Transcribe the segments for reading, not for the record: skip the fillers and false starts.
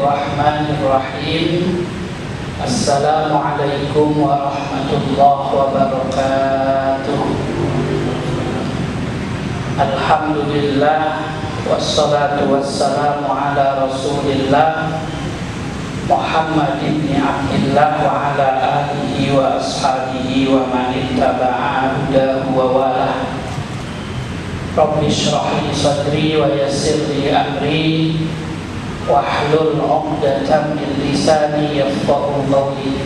Bismillahirrahmanirrahim. Assalamualaikum warahmatullahi wabarakatuh. Alhamdulillah, wassalatu wassalamu ala rasulillah Muhammad ibn Abdillah wa ala alihi wa ashabihi wa man ittaba'a hudahu wa walah. Rabbi shrah li sadri wa yassir li amri wahlul 'uqdatam min lisani yafqahu qawli.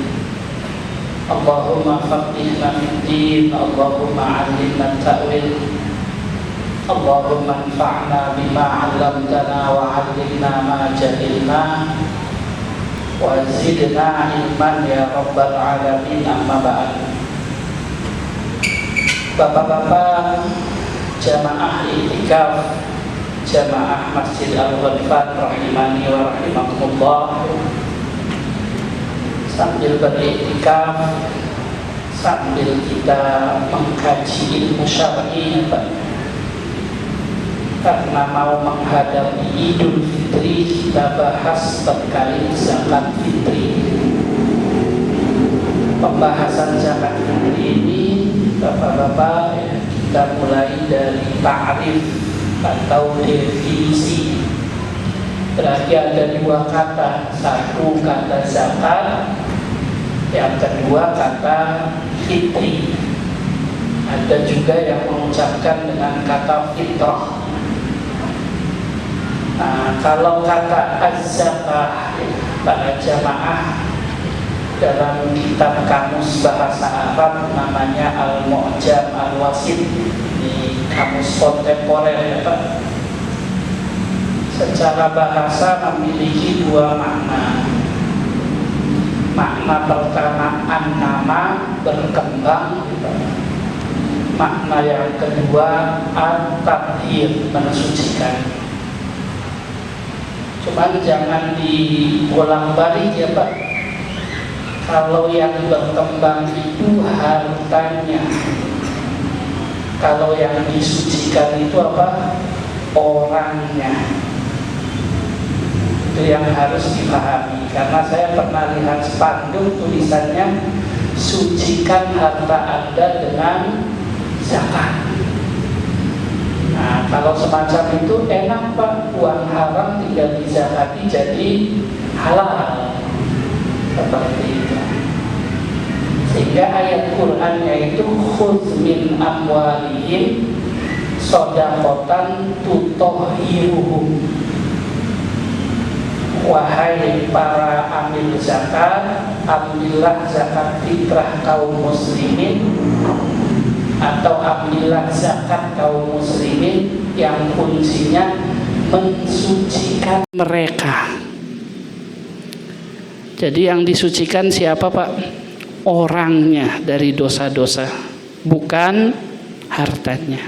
Allahumma faqihna fid din, Allahumma 'allimna ta'wil, Allahumma anfa'na bima 'allamtana wa 'allimna ma jahilna wa zidna ilman ya rabbal alamin. Amma ba'd. Bapak-bapak jamaah i'tikaf jamaah Masjid Al-Ghurfat rahimani wa rahimakumullah, sambil beriktikaf sambil kita mengkaji ilmu syar'i, karena mau menghadapi Idul Fitri, kita bahas terkait zakat fitri. Pembahasan zakat fitri ini, bapak-bapak, kita mulai dari ta'rif atau definisi. Berarti ada dua kata, satu kata zakat, yang kedua kata fitri. Ada juga yang mengucapkan dengan kata fitrah. Nah, kalau kata az-zakah pada jamaah dalam kitab kamus bahasa Arab namanya Al-Mu'jam Al-Wasit, di kamus kontemporer ya Pak. Secara bahasa memiliki dua makna. Makna pertama an-nama, berkembang. Makna yang kedua at-tathhir, mensucikan. Cuman jangan dibolak-balik ya Pak. Kalau yang berkembang itu hartanya, kalau yang disucikan itu apa? Orangnya. Itu yang harus dipahami. Karena saya pernah lihat spanduk tulisannya, sucikan harta Anda dengan zakat. Nah, kalau semacam itu enak Pak, uang haram tinggal dizakati jadi halal. Seperti itu. Sehingga ayat Qur'annya itu khudz min amwalihim shadaqatan tutahhiruhum. Wahai para amil zakat, ambillah zakat fitrah kaum muslimin, atau ambillah zakat kaum muslimin yang fungsinya mensucikan mereka. Jadi yang disucikan siapa Pak? Orangnya dari dosa-dosa, bukan hartanya.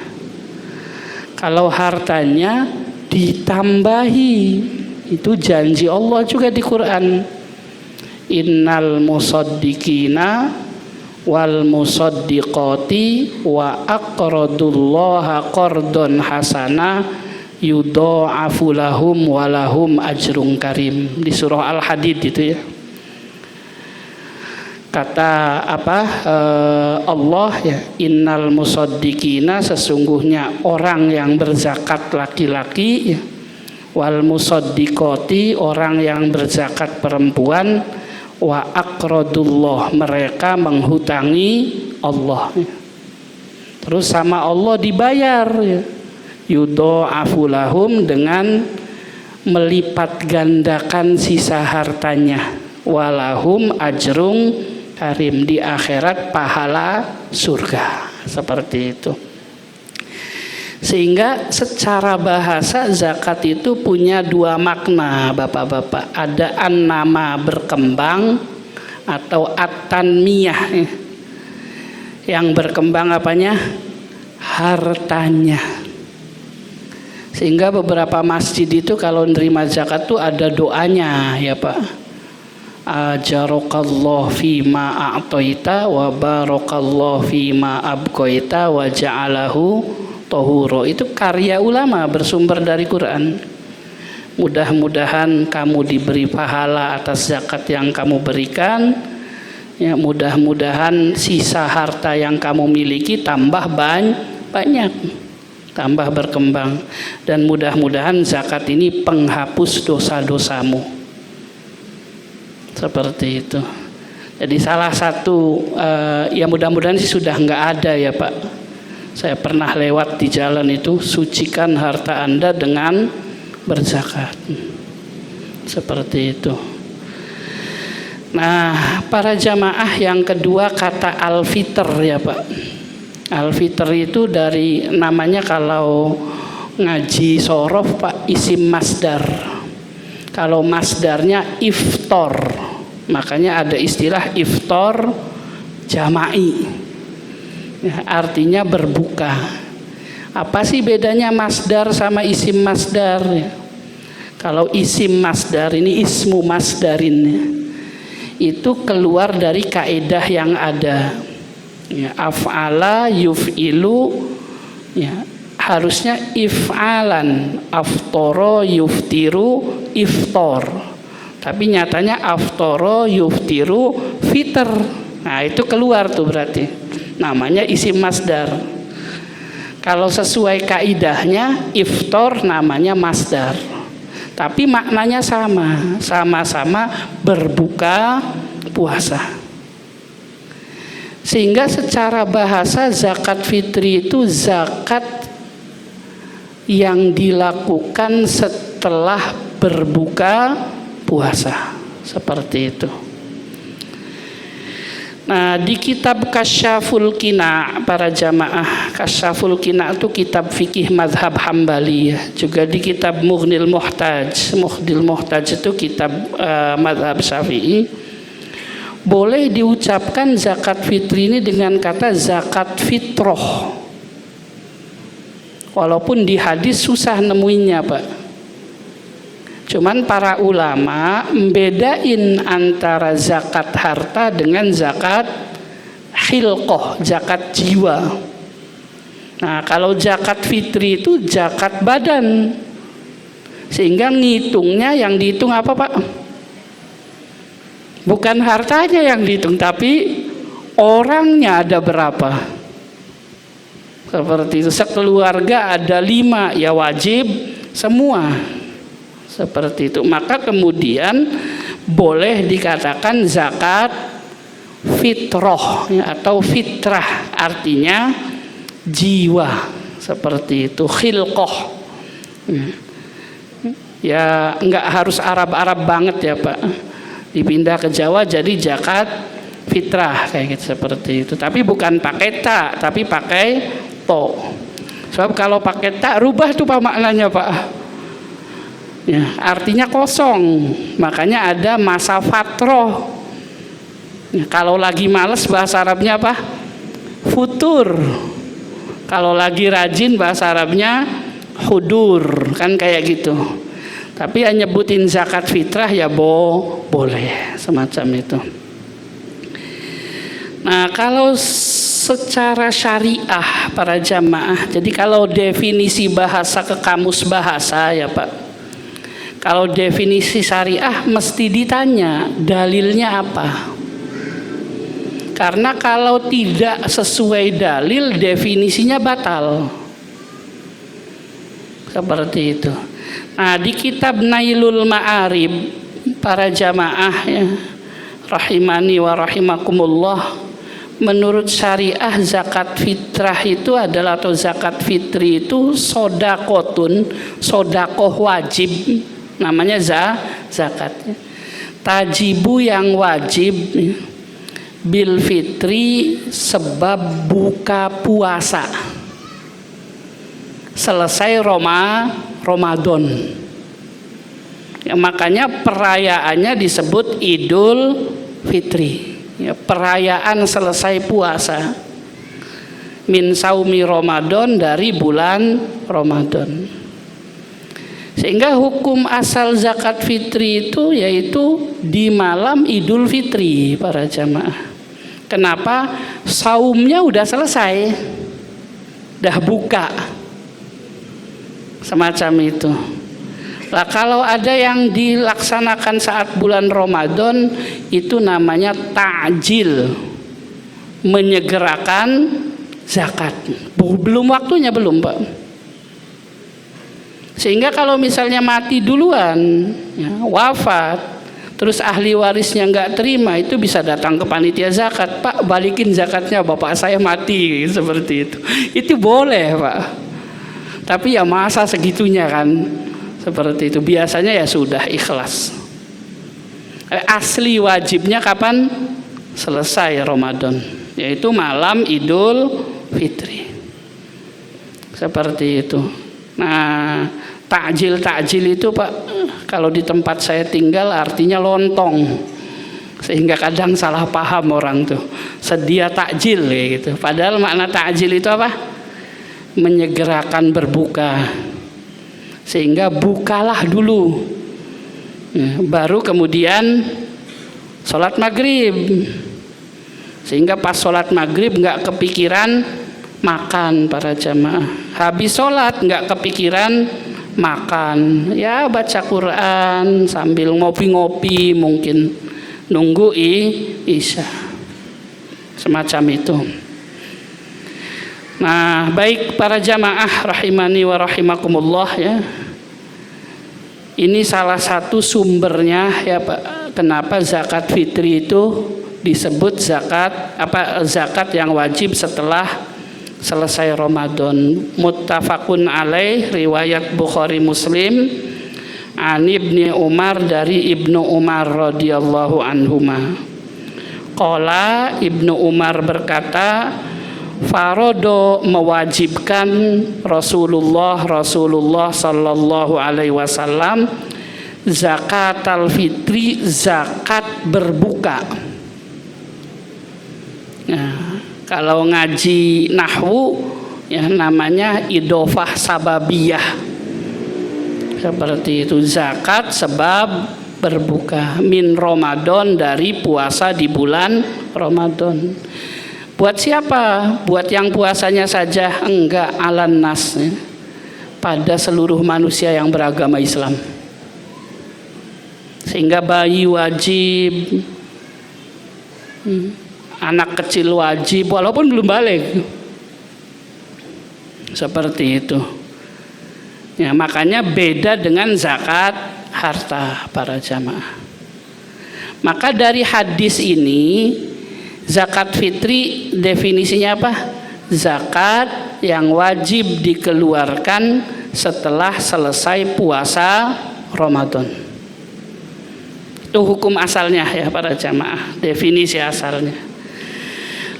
Kalau hartanya ditambahi, itu janji Allah juga di Quran. Innal musaddiqina wal musaddiqati wa aqradullaha qardon hasana yudha'afu lahum wa lahum ajrun karim. Di surah Al-Hadid itu ya. Kata Allah ya, innal musaddiqina, sesungguhnya orang yang berzakat laki-laki ya, wal musaddiqati, orang yang berzakat perempuan, wa aqradullah, mereka menghutangi Allah ya. Terus sama Allah dibayar ya, yudha'afu lahum, dengan melipat gandakan sisa hartanya, walahum ajrun karim, di akhirat pahala surga. Seperti itu. Sehingga secara bahasa zakat itu punya dua makna bapak-bapak. Ada an-nama, berkembang, atau at-tanmiyah. Yang berkembang apanya? Hartanya. Sehingga beberapa masjid itu kalau nerima zakat tuh ada doanya ya Pak. Ajarakallah fima a'taita wa barakallah fima abqaita wa ja'alahu tahura. Itu karya ulama bersumber dari Quran. Mudah-mudahan kamu diberi pahala atas zakat yang kamu berikan. Ya, mudah-mudahan sisa harta yang kamu miliki tambah banyak, tambah berkembang, dan mudah-mudahan zakat ini penghapus dosa-dosamu. Seperti itu. Jadi salah satu ya mudah-mudahan sih sudah nggak ada ya Pak. Saya pernah lewat di jalan itu, sucikan harta Anda dengan berzakat. Seperti itu. Nah, para jamaah, yang kedua kata al-fitr ya Pak. Al-fitr itu dari namanya, kalau ngaji sorof Pak, isim masdar. Kalau masdarnya iftor, makanya ada istilah iftor jama'i. Ya, artinya berbuka. Apa sih bedanya masdar sama isim masdar? Kalau isim masdar ini ismu masdarin, itu keluar dari kaedah yang ada. Ya, af'ala yuf'ilu, ya, harusnya if'alan, aftoro yuftiru iftor. Tapi nyatanya aftoro yuftiru fitr. Nah, itu keluar tuh berarti. Namanya isim masdar. Kalau sesuai kaidahnya iftor namanya masdar. Tapi maknanya sama-sama berbuka puasa. Sehingga secara bahasa zakat fitri itu zakat yang dilakukan setelah berbuka puasa. Seperti itu. Nah, di kitab Kasyaful Qina, para jamaah, Kasyaful Qina itu kitab fikih mazhab Hambali ya. Juga di kitab Mughnil Muhtaj itu kitab mazhab Syafi'i. Boleh diucapkan zakat fitri ini dengan kata zakat fitroh. Walaupun di hadis susah nemuinnya Pak. Cuman para ulama membedain antara zakat harta dengan zakat khilqah, zakat jiwa. Nah, kalau zakat fitri itu zakat badan. Sehingga ngitungnya, yang dihitung apa Pak? Bukan hartanya yang dihitung, tapi orangnya ada berapa. Seperti itu, sekeluarga ada 5, ya wajib semua. Seperti itu. Maka kemudian boleh dikatakan zakat fitroh ya, atau fitrah, artinya jiwa. Seperti itu. Khilqoh ya, enggak harus Arab-Arab banget ya Pak. Dipindah ke Jawa jadi zakat fitrah kayak gitu, seperti itu. Tapi bukan pakai ta, tapi pakai to. Sebab kalau pakai ta rubah tuh Pak maknanya Pak. Ya, artinya kosong, makanya ada masa fatroh. Ya, kalau lagi males bahasa Arabnya apa? Futur. Kalau lagi rajin bahasa Arabnya hudur, kan kayak gitu. Tapi yang nyebutin zakat fitrah ya boleh semacam itu. Nah, kalau secara syariah para jamaah, jadi kalau definisi bahasa ke kamus bahasa ya Pak. Kalau definisi syariah mesti ditanya dalilnya apa. Karena kalau tidak sesuai dalil definisinya batal. Seperti itu. Nah, di kitab Nailul Ma'arib para jamaah ya, rahimani wa rahimakumullah, menurut syariah zakat fitrah itu adalah, atau zakat fitri itu sodakotun, sodakoh wajib. Namanya zakat. Tajibu yang wajib bil fitri sebab buka puasa selesai Ramadan. Ya, makanya perayaannya disebut Idul Fitri. Ya, perayaan selesai puasa. Min saumi Ramadan, dari bulan Ramadan. Sehingga hukum asal zakat fitri itu yaitu di malam Idul Fitri para jamaah. Kenapa? Saumnya udah selesai, udah buka, semacam itu. Lah kalau ada yang dilaksanakan saat bulan Ramadan itu namanya ta'jil, menyegerakan zakat. Belum waktunya, belum Pak. Sehingga kalau misalnya mati duluan, ya, wafat, terus ahli warisnya nggak terima, itu bisa datang ke panitia zakat, Pak balikin zakatnya, bapak saya mati, seperti itu. Itu boleh Pak. Tapi ya masa segitunya kan, seperti itu. Biasanya ya sudah ikhlas. Asli wajibnya kapan? Selesai Ramadan, yaitu malam Idul Fitri. Seperti itu. Nah, takjil itu Pak, kalau di tempat saya tinggal artinya lontong, sehingga kadang salah paham orang tuh, sedia takjil gitu. Padahal makna takjil itu apa? Menyegerakan berbuka, sehingga bukalah dulu, ya, baru kemudian sholat maghrib, sehingga pas sholat maghrib nggak kepikiran makan para jamaah. Habis sholat nggak kepikiran makan, ya baca Quran sambil ngopi-ngopi, mungkin nunggu isya, semacam itu. Nah, baik para jamaah rahimani wa rahimakumullah, ya. Ini salah satu sumbernya ya Pak, kenapa zakat fitri itu disebut zakat yang wajib setelah selesai Ramadan. Muttafaqun alaih, riwayat Bukhari Muslim, an Ibni Umar, dari Ibnu Umar radhiyallahu anhuma. Qala, Ibnu Umar berkata, farodo, mewajibkan Rasulullah sallallahu alaihi wasallam zakat al-fitri, zakat berbuka. Nah, kalau ngaji nahwu ya namanya idofah sababiyah, seperti itu, zakat sebab berbuka, min Ramadan, dari puasa di bulan Ramadan. Buat siapa? Buat yang puasanya saja? Enggak, alan nas, ya, pada seluruh manusia yang beragama Islam. Sehingga bayi wajib, anak kecil wajib walaupun belum balik, seperti itu. Ya, makanya beda dengan zakat harta para jamaah. Maka dari hadis ini, zakat fitri definisinya apa? Zakat yang wajib dikeluarkan setelah selesai puasa Ramadan. Itu hukum asalnya ya para jamaah, definisi asalnya.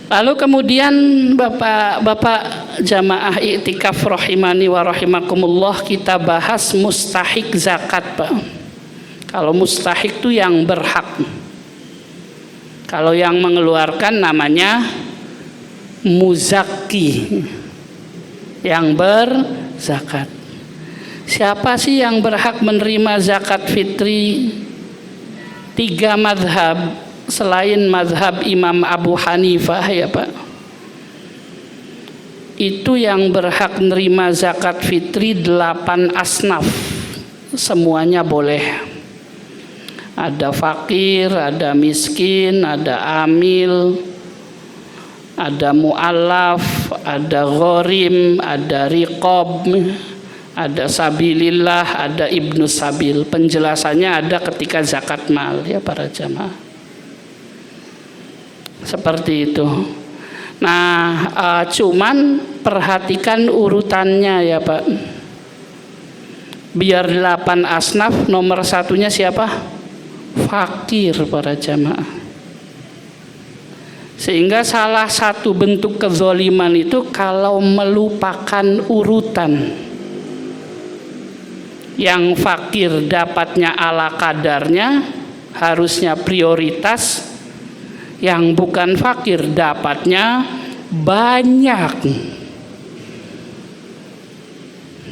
Lalu kemudian Bapak jamaah iktikaf rahimani wa rahimakumullah, kita bahas mustahik zakat Pak. Kalau mustahik itu yang berhak. Kalau yang mengeluarkan namanya muzaki, yang berzakat. Siapa sih yang berhak menerima zakat fitri? 3 mazhab selain mazhab Imam Abu Hanifah ya Pak. Itu yang berhak menerima zakat fitri 8 asnaf, semuanya boleh. Ada fakir, ada miskin, ada amil, ada mu'allaf, ada ghorim, ada riqab, ada sabilillah, ada ibnu sabil. Penjelasannya ada ketika zakat mal ya para jamaah. Seperti itu. Nah, cuman perhatikan urutannya ya Pak. Biar 8 asnaf, nomor satunya siapa? Fakir para jamaah. Sehingga salah satu bentuk kezaliman itu kalau melupakan urutan. Yang fakir dapatnya ala kadarnya, harusnya prioritas. Yang bukan fakir dapatnya banyak.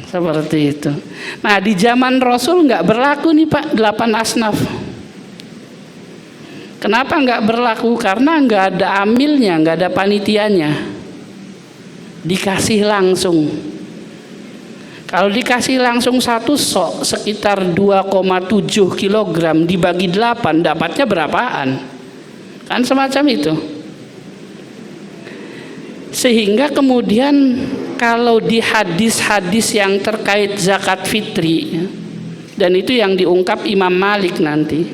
Seperti itu. Nah, di zaman Rasul nggak berlaku nih Pak 8 asnaf. Kenapa nggak berlaku? Karena nggak ada amilnya, nggak ada panitianya, dikasih langsung. Kalau dikasih langsung satu sok sekitar 2,7 kg dibagi 8 dapatnya berapaan? Kan semacam itu. Sehingga kemudian kalau di hadis-hadis yang terkait zakat fitri, dan itu yang diungkap Imam Malik nanti,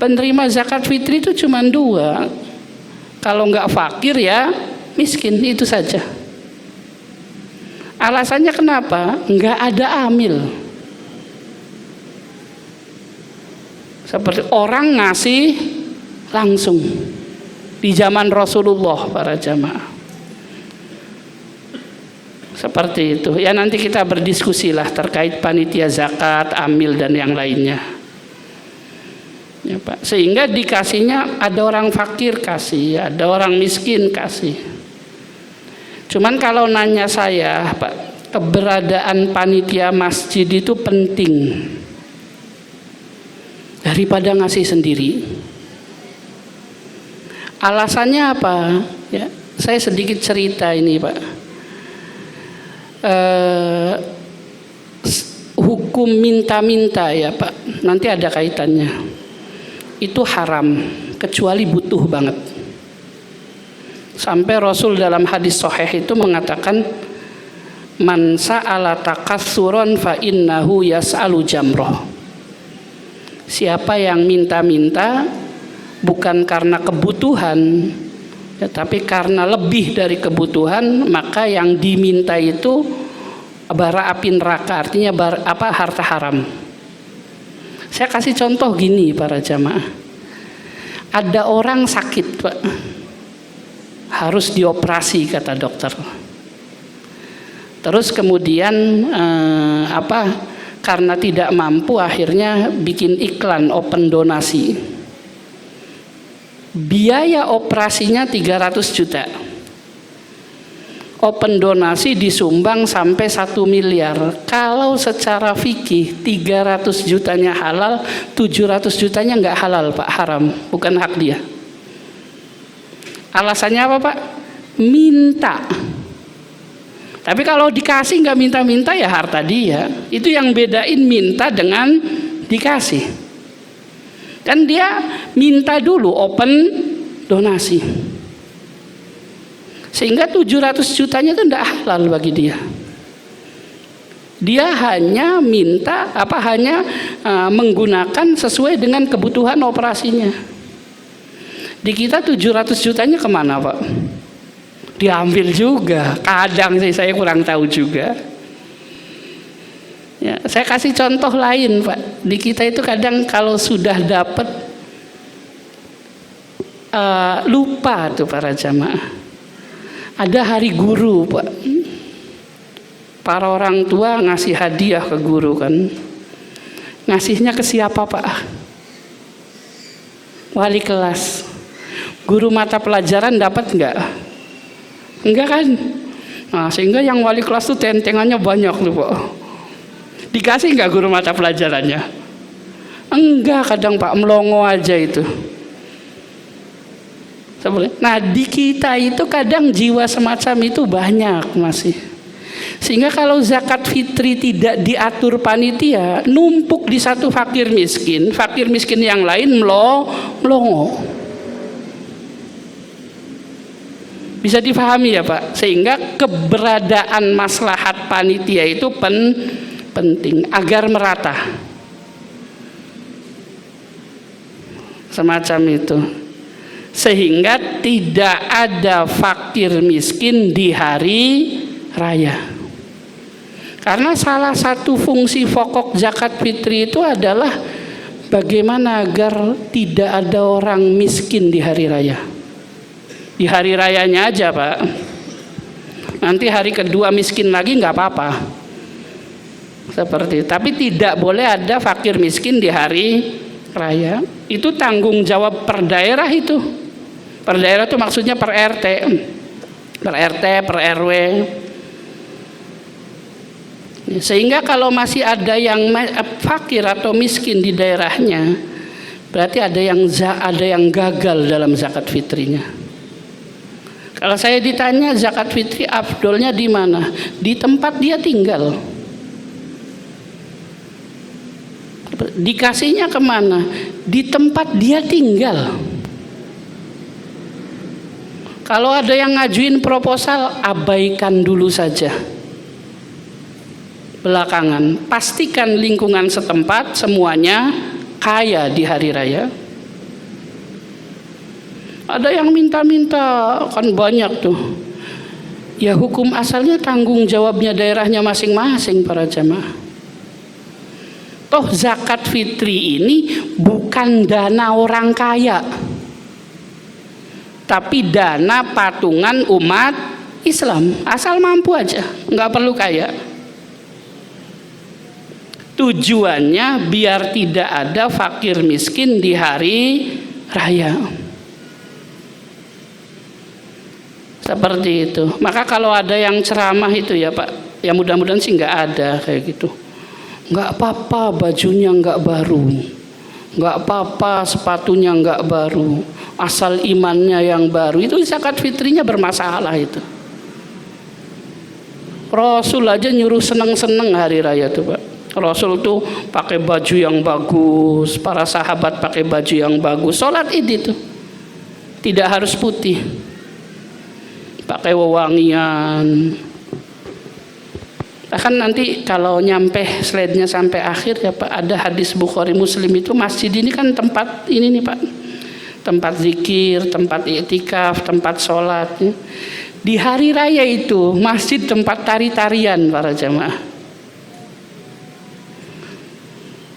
penerima zakat fitri itu cuma 2. Kalau nggak fakir ya miskin, itu saja. Alasannya kenapa? Nggak ada amil. Seperti orang ngasih langsung di zaman Rasulullah para jamaah. Seperti itu. Ya nanti kita berdiskusilah terkait panitia zakat, amil dan yang lainnya. Ya, Pak. Sehingga dikasihnya ada orang fakir kasih, ada orang miskin kasih. Cuman kalau nanya saya, Pak, keberadaan panitia masjid itu penting daripada ngasih sendiri. Alasannya apa? Ya, saya sedikit cerita ini, Pak. Hukum minta-minta ya, Pak. Nanti ada kaitannya. Itu haram kecuali butuh banget. Sampai Rasul dalam hadis sahih itu mengatakan, man sa'ala takatsuran fa innahu yas'alu jamroh. Siapa yang minta-minta bukan karena kebutuhan, ya, tapi karena lebih dari kebutuhan, maka yang diminta itu bara api neraka, artinya harta haram. Saya kasih contoh gini para jamaah. Ada orang sakit, Pak, harus dioperasi kata dokter. Terus kemudian karena tidak mampu akhirnya bikin iklan open donasi. Biaya operasinya 300 juta. Open donasi disumbang sampai 1 miliar. Kalau secara fikih 300 jutanya halal, 700 jutanya nggak halal, Pak, haram, bukan hak dia. Alasannya apa, Pak? Minta. Tapi kalau dikasih nggak minta-minta ya harta dia. Itu yang bedain minta dengan dikasih. Kan dia minta dulu open donasi. Sehingga 700 jutanya itu tidak halal bagi dia. Dia hanya minta menggunakan sesuai dengan kebutuhan operasinya. Di kita 700 jutanya kemana, Pak? Diambil juga. Kadang sih saya kurang tahu juga. Ya, saya kasih contoh lain, Pak. Di kita itu kadang kalau sudah dapat lupa tuh para jamaah. Ada hari guru, Pak. Para orang tua ngasih hadiah ke guru kan. Ngasihnya ke siapa, Pak? Wali kelas. Guru mata pelajaran dapat enggak? Enggak kan? Nah, sehingga yang wali kelas tuh tentengannya banyak loh, Pak. Dikasih enggak guru mata pelajarannya? Enggak, kadang Pak, melongo aja itu. Nah, di kita itu kadang jiwa semacam itu banyak masih. Sehingga kalau zakat fitri tidak diatur panitia, numpuk di satu fakir miskin yang lain melongo. Bisa difahami ya, Pak? Sehingga keberadaan maslahat panitia itu penting agar merata. Semacam itu. Sehingga tidak ada fakir miskin di hari raya. Karena salah satu fungsi pokok zakat fitri itu adalah bagaimana agar tidak ada orang miskin di hari raya. Di hari rayanya aja, Pak. Nanti hari kedua miskin lagi nggak apa-apa. Seperti itu. Tapi tidak boleh ada fakir miskin di hari raya. Itu tanggung jawab per daerah itu. Per daerah itu maksudnya per RT. Per RT, per RW. Sehingga kalau masih ada yang fakir atau miskin di daerahnya, berarti ada yang gagal dalam zakat fitrinya. Kalau saya ditanya zakat fitri afdolnya di mana? Di tempat dia tinggal. Dikasihnya kemana? Di tempat dia tinggal. Kalau ada yang ngajuin proposal, abaikan dulu saja. Belakangan, pastikan lingkungan setempat semuanya kaya di hari raya. Ada yang minta-minta, kan banyak tuh. Ya hukum asalnya tanggung jawabnya daerahnya masing-masing para jamaah. Toh zakat fitri ini bukan dana orang kaya, tapi dana patungan umat Islam. Asal mampu aja, nggak perlu kaya. Tujuannya biar tidak ada fakir miskin di hari raya. Seperti itu. Maka kalau ada yang ceramah itu ya Pak, ya mudah-mudahan sih nggak ada kayak gitu. Nggak apa-apa bajunya nggak baru, nggak apa-apa sepatunya nggak baru, asal imannya yang baru. Itu zakat fitrinya bermasalah itu. Rasul aja nyuruh seneng-seneng hari raya tuh Pak. Rasul tuh pakai baju yang bagus, para sahabat pakai baju yang bagus. Sholat Id itu tidak harus putih, pakai wewangian. Bahkan nanti kalau nyampe slide-nya sampai akhir ya Pak, ada hadis Bukhari Muslim itu masjid ini kan tempat ini nih Pak, tempat zikir, tempat iktikaf, tempat sholat. Di hari raya itu masjid tempat tari-tarian para jamaah.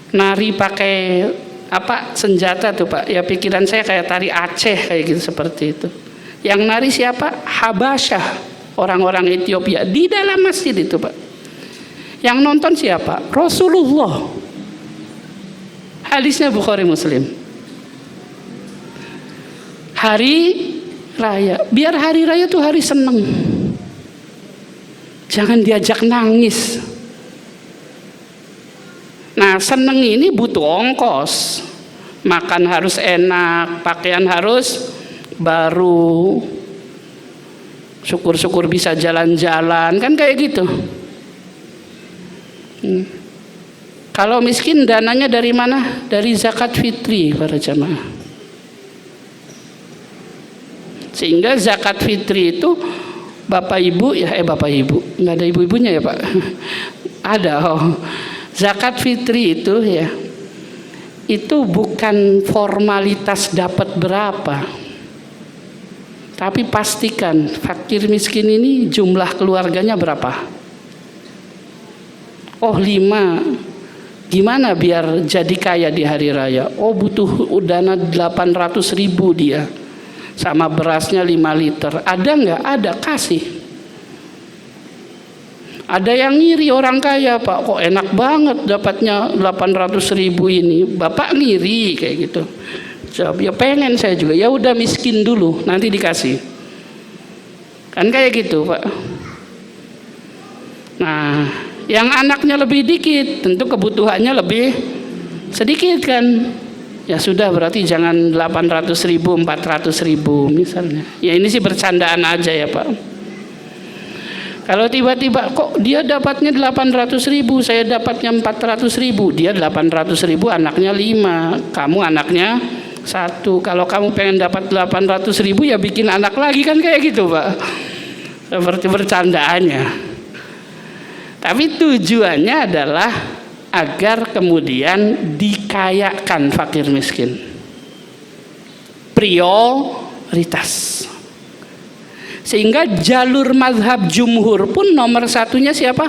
Nari pakai apa senjata tuh Pak, ya pikiran saya kayak tari Aceh kayak gitu, seperti itu. Yang nari siapa? Habasyah, orang-orang Ethiopia di dalam masjid itu Pak. Yang nonton siapa? Rasulullah. Hadisnya Bukhari Muslim. Hari raya, biar hari raya tuh hari seneng, jangan diajak nangis. Nah seneng ini butuh ongkos, makan harus enak, pakaian harus baru, syukur-syukur bisa jalan-jalan, kan kayak gitu. Kalau miskin dananya dari mana? Dari zakat fitri para jamaah. Sehingga zakat fitri itu bapak ibu ya, bapak ibu nggak ada ibu-ibunya ya Pak. Ada. Zakat fitri itu ya, itu bukan formalitas dapat berapa, tapi pastikan fakir miskin ini jumlah keluarganya berapa. Oh 5, gimana biar jadi kaya di hari raya? Oh butuh dana 800.000 dia, sama berasnya 5 liter. Ada nggak? Ada, kasih. Ada yang ngiri orang kaya Pak, kok enak banget dapatnya 800.000 ini. Bapak ngiri kayak gitu. Jawab, ya pengen saya juga. Ya udah miskin dulu, nanti dikasih. Kan kayak gitu Pak. Nah, yang anaknya lebih dikit, tentu kebutuhannya lebih sedikit kan. Ya sudah, berarti jangan 800.000, 400.000 misalnya. Ya ini sih bercandaan aja ya Pak. Kalau tiba-tiba kok dia dapatnya 800.000, saya dapatnya 400.000, dia 800.000 anaknya 5, kamu anaknya 1. Kalau kamu pengen dapat 800.000 ya bikin anak lagi, kan kayak gitu Pak. Seperti bercandaannya. Tapi tujuannya adalah agar kemudian dikayakan fakir miskin. Prioritas. Sehingga jalur mazhab jumhur pun nomor satunya siapa?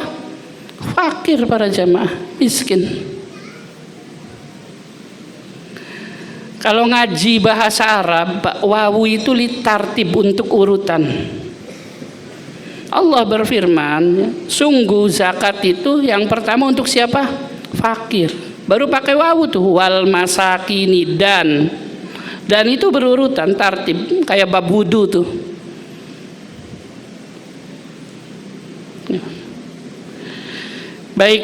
Fakir para jamaah, miskin. Kalau ngaji bahasa Arab, wawu itu litartib, untuk urutan. Allah berfirman, sungguh zakat itu yang pertama untuk siapa? Fakir. Baru pakai wawu tuh, wal masakini, dan itu berurutan, tartib, kayak bab wudu tuh. Baik,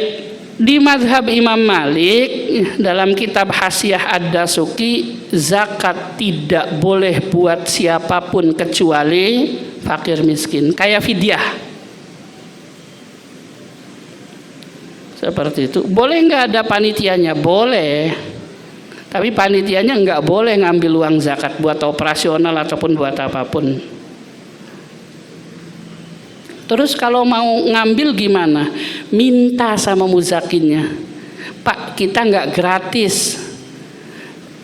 di mazhab Imam Malik dalam kitab Hasyiah Ad-Dasuki, zakat tidak boleh buat siapapun kecuali fakir miskin, kayak fidyah. Seperti itu. Boleh nggak ada panitianya? Boleh. Tapi panitianya nggak boleh ngambil uang zakat buat operasional ataupun buat apapun. Terus kalau mau ngambil gimana? Minta sama muzakinnya. Pak, kita nggak gratis.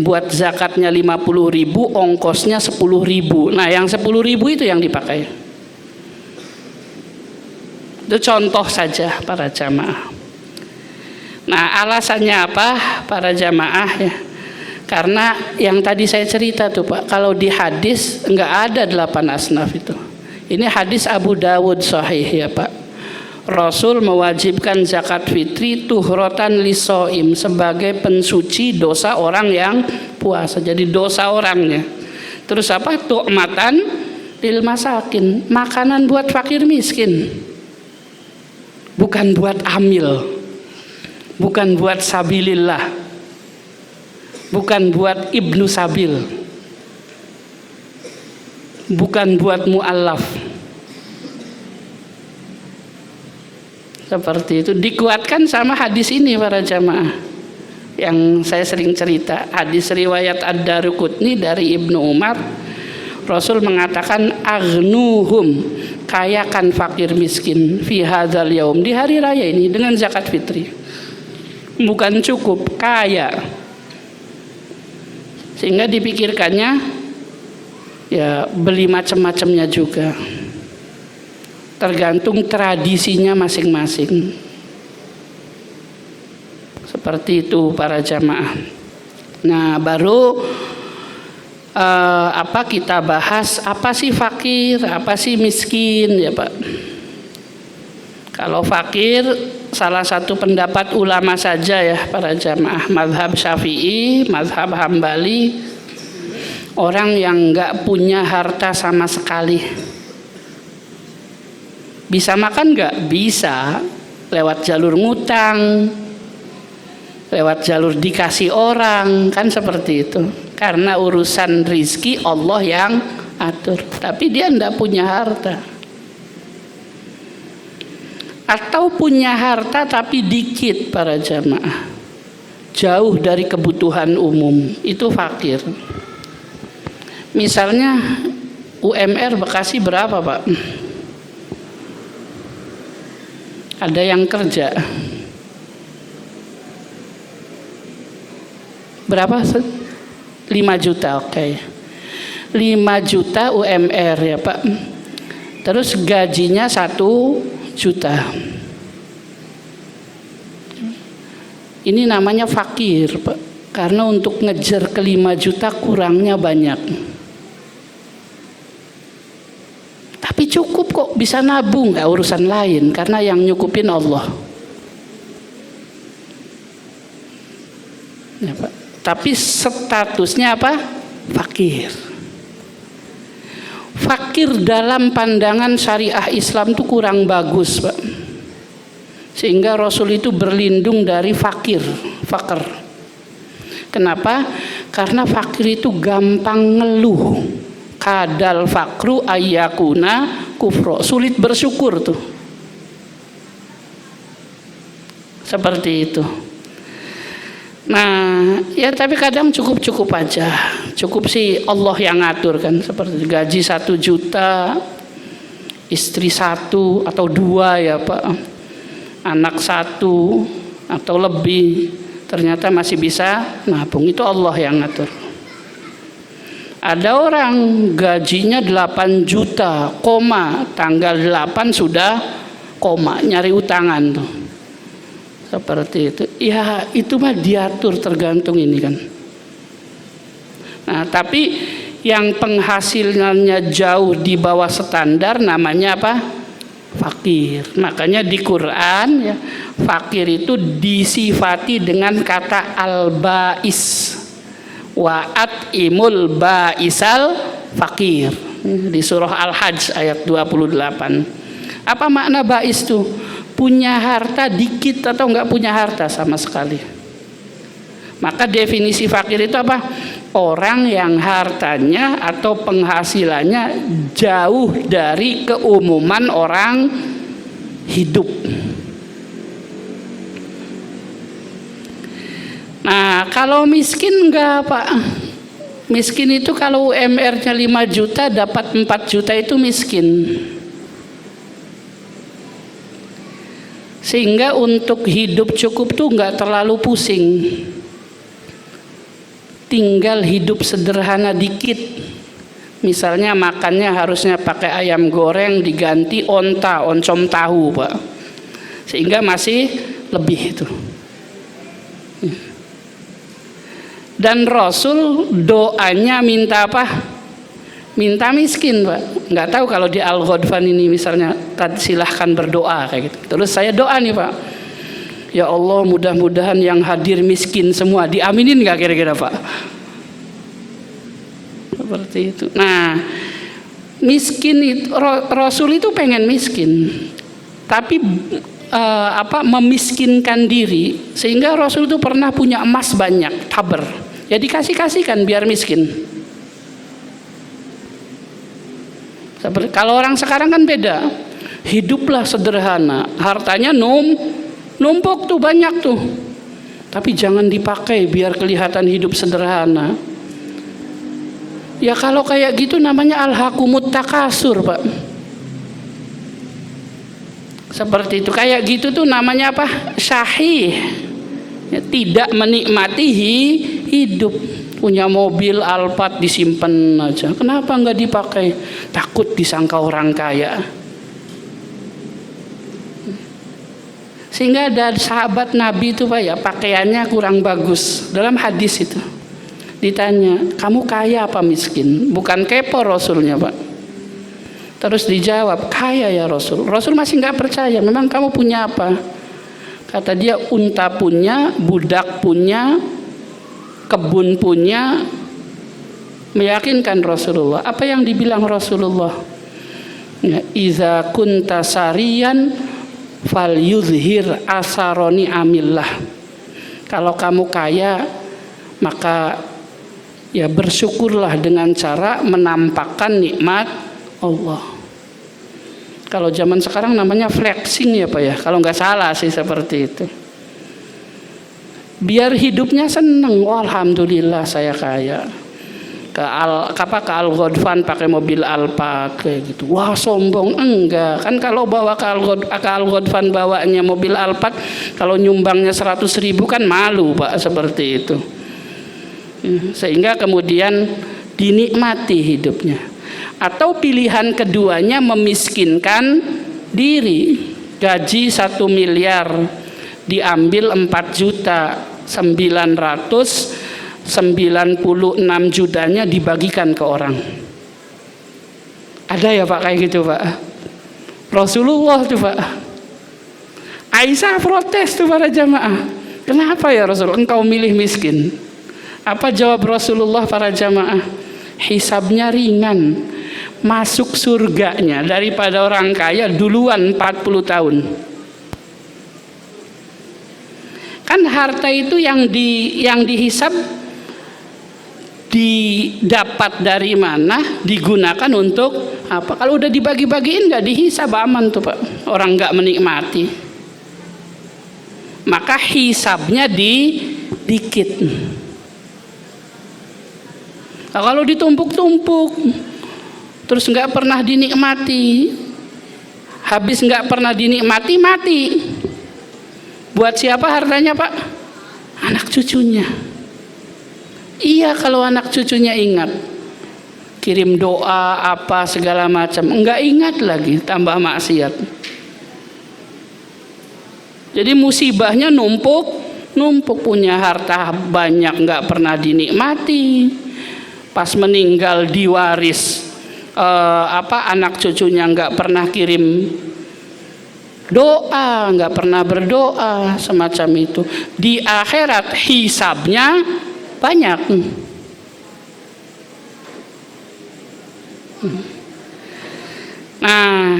Buat zakatnya 50.000, ongkosnya 10.000. Nah, yang 10.000 itu yang dipakai. Itu contoh saja para jamaah. Nah, alasannya apa para jamaah ya? Karena yang tadi saya cerita tuh Pak, kalau di hadis nggak ada 8 asnaf itu. Ini hadis Abu Dawud sahih ya Pak. Rasul mewajibkan zakat fitri tuhrotan lisoim sebagai pensuci dosa orang yang puasa. Jadi dosa orangnya. Terus apa? Tu'matan lil masakin, makanan buat fakir miskin. Bukan buat amil. Bukan buat sabilillah. Bukan buat ibnu sabil. Bukan buat mu'allaf. Seperti itu, dikuatkan sama hadis ini para jamaah yang saya sering cerita, hadis riwayat Ad-Daruqutni dari Ibnu Umar. Rasul mengatakan aghnuhum, kayakan fakir miskin fi hadzal yaum, di hari raya ini dengan zakat fitri. Bukan cukup, kaya. Sehingga dipikirkannya ya beli macam-macamnya juga. Tergantung tradisinya masing-masing. Seperti itu para jamaah. Nah, baru kita bahas apa sih fakir, apa sih miskin ya Pak. Kalau fakir salah satu pendapat ulama saja ya para jamaah, mazhab Syafi'i, mazhab Hambali, orang yang nggak punya harta sama sekali. Bisa makan nggak? Bisa, lewat jalur ngutang, lewat jalur dikasih orang, kan seperti itu. Karena urusan rizki Allah yang atur, tapi dia nggak punya harta. Atau punya harta tapi dikit para jamaah, jauh dari kebutuhan umum, itu fakir. Misalnya UMR Bekasi berapa Pak? Ada yang kerja berapa? 5 juta, oke. 5 juta UMR ya Pak. Terus gajinya 1 juta. Ini namanya fakir Pak. Karena untuk ngejar ke 5 juta kurangnya banyak. Tapi cukup kok, bisa nabung, nggak urusan lain, karena yang nyukupin Allah. Ya, Pak. Tapi statusnya apa? Fakir. Fakir dalam pandangan syariah Islam itu kurang bagus Pak. Sehingga Rasul itu berlindung dari fakir. Kenapa? Karena fakir itu gampang ngeluh. Kadal fakru ayyakuna kufro, sulit bersyukur tuh. Seperti itu. Nah, ya tapi kadang cukup aja. Cukup sih Allah yang ngatur kan. Seperti gaji 1 juta, istri 1 atau 2 ya Pak, anak 1 atau lebih, ternyata masih bisa nabung. Itu Allah yang ngatur. Ada orang gajinya 8 juta, tanggal 8 sudah nyari utangan tuh. Seperti itu. Ya itu mah diatur, tergantung ini kan. Nah tapi yang penghasilannya jauh di bawah standar namanya apa? Fakir. Makanya di Quran ya, fakir itu disifati dengan kata al-ba'is. Wa'at imul ba'isal fakir, di surah Al-Hajj ayat 28. Apa makna ba'is itu? Punya harta dikit atau enggak punya harta sama sekali. Maka definisi fakir itu apa? Orang yang hartanya atau penghasilannya jauh dari keumuman orang hidup. Nah, kalau miskin enggak, Pak. Miskin itu kalau UMR-nya 5 juta dapat 4 juta itu miskin. Sehingga untuk hidup cukup tuh enggak terlalu pusing. Tinggal hidup sederhana dikit. Misalnya makannya harusnya pakai ayam goreng diganti oncom tahu, Pak. Sehingga masih lebih itu. Dan Rasul doanya minta apa? Minta miskin, Pak. Nggak tahu kalau di Al-Ghadfan ini misalnya silahkan berdoa kayak gitu. Terus saya doa nih, Pak. Ya Allah, mudah-mudahan yang hadir miskin semua. Diaminin nggak kira-kira, Pak? Seperti itu. Nah, miskin itu Rasul itu pengen miskin, tapi memiskinkan diri, sehingga Rasul itu pernah punya emas banyak, taber. Ya dikasih-kasihkan biar miskin. Seperti kalau orang sekarang kan beda, hiduplah sederhana, hartanya numpuk tuh banyak tuh, tapi jangan dipakai biar kelihatan hidup sederhana. Ya kalau kayak gitu namanya alhaqumut takasur, Pak. Seperti itu, kayak gitu tuh namanya apa? Syahih. Ya, tidak menikmati hidup. Punya mobil Alphard disimpan aja. Kenapa nggak dipakai? Takut disangka orang kaya. Sehingga ada sahabat Nabi itu, Pak, ya pakaiannya kurang bagus. Dalam hadis itu ditanya, kamu kaya apa miskin? Bukan kepo Rasulnya, Pak. Terus dijawab, kaya ya Rasul. Rasul masih nggak percaya. Memang kamu punya apa? Kata dia, unta punya, budak punya, kebun punya. Meyakinkan Rasulullah. Apa yang dibilang Rasulullah? Ya, iza kunta sariyan fal yuzhir asaroni amillah. Kalau kamu kaya, maka ya bersyukurlah dengan cara menampakkan nikmat Allah. Kalau zaman sekarang namanya flexing ya, Pak ya. Kalau nggak salah sih seperti itu. Biar hidupnya seneng. Oh, alhamdulillah saya kaya. Ke Al-Ghadfan pakai mobil Alphard kayak gitu. Wah, sombong. Enggak. Kan kalau bawa ke Al-Ghadfan bawanya mobil Alphard, kalau nyumbangnya 100.000 kan malu, Pak, seperti itu. Sehingga kemudian dinikmati hidupnya. Atau pilihan keduanya memiskinkan diri. Gaji 1 miliar diambil 4.996 jutanya dibagikan ke orang. Ada ya, Pak, kayak gitu, Pak? Rasulullah tuh, Pak. Aisyah protes tuh para jamaah. Kenapa ya Rasul engkau milih miskin? Apa jawab Rasulullah para jamaah? Hisabnya ringan, masuk surganya daripada orang kaya duluan 40 tahun. Kan harta itu yang dihisab didapat dari mana, digunakan untuk apa? Kalau udah dibagi-bagiin nggak dihisab, aman tuh, Pak. Orang nggak menikmati. Maka hisabnya dikit. Nah, kalau ditumpuk-tumpuk terus nggak pernah dinikmati, habis nggak pernah dinikmati, mati. Buat siapa hartanya, Pak? Anak cucunya. Iya, kalau anak cucunya ingat, kirim doa apa segala macam, nggak ingat lagi, tambah maksiat. Jadi musibahnya numpuk, punya harta banyak nggak pernah dinikmati. Pas meninggal diwaris anak cucunya nggak pernah kirim doa, nggak pernah berdoa, semacam itu. Di akhirat hisabnya banyak. Nah,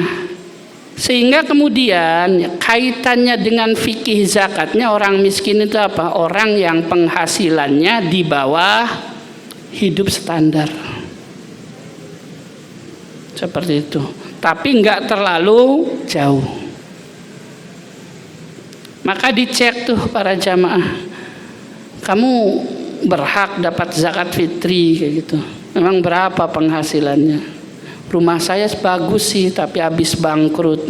sehingga kemudian kaitannya dengan fikih zakatnya, orang miskin itu apa? Orang yang penghasilannya di bawah hidup standar, seperti itu, tapi nggak terlalu jauh. Maka dicek tuh para jamaah, kamu berhak dapat zakat fitri kayak gitu. Memang berapa penghasilannya? Rumah saya bagus sih, tapi habis bangkrut.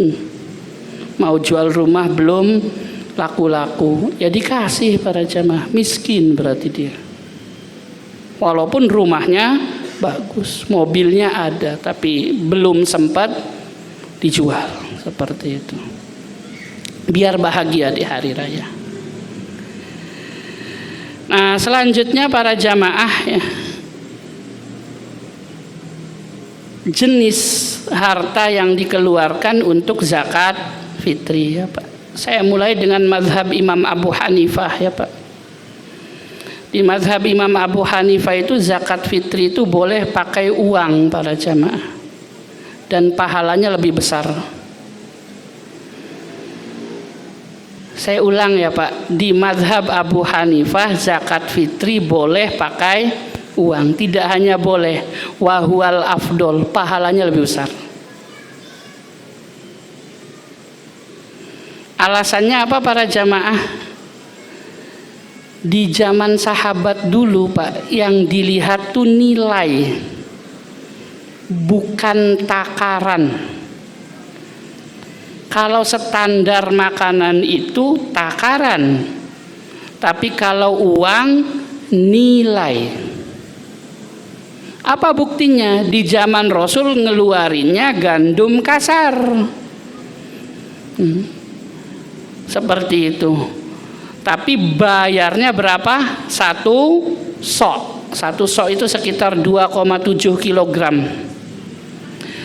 Mau jual rumah belum laku-laku. Ya dikasih para jamaah. Miskin berarti dia. Walaupun rumahnya bagus, mobilnya ada, tapi belum sempat dijual. Seperti itu. Biar bahagia di hari raya. Nah, selanjutnya para jamaah ya, jenis harta yang dikeluarkan untuk zakat fitri ya Pak. Saya mulai dengan mazhab Imam Abu Hanifah ya Pak. Di mazhab Imam Abu Hanifah itu zakat fitri itu boleh pakai uang para jamaah, dan pahalanya lebih besar. Saya ulang ya Pak, di mazhab Abu Hanifah zakat fitri boleh pakai uang, tidak hanya boleh, wahwal afdol, pahalanya lebih besar. Alasannya apa para jamaah? Di zaman sahabat dulu Pak, yang dilihat tuh nilai, bukan takaran. Kalau standar makanan itu takaran, tapi kalau uang nilai. Apa buktinya? Di zaman Rasul ngeluarinnya gandum kasar. Seperti itu. Tapi bayarnya berapa? Satu sok. Satu sok itu sekitar 2,7 kilogram.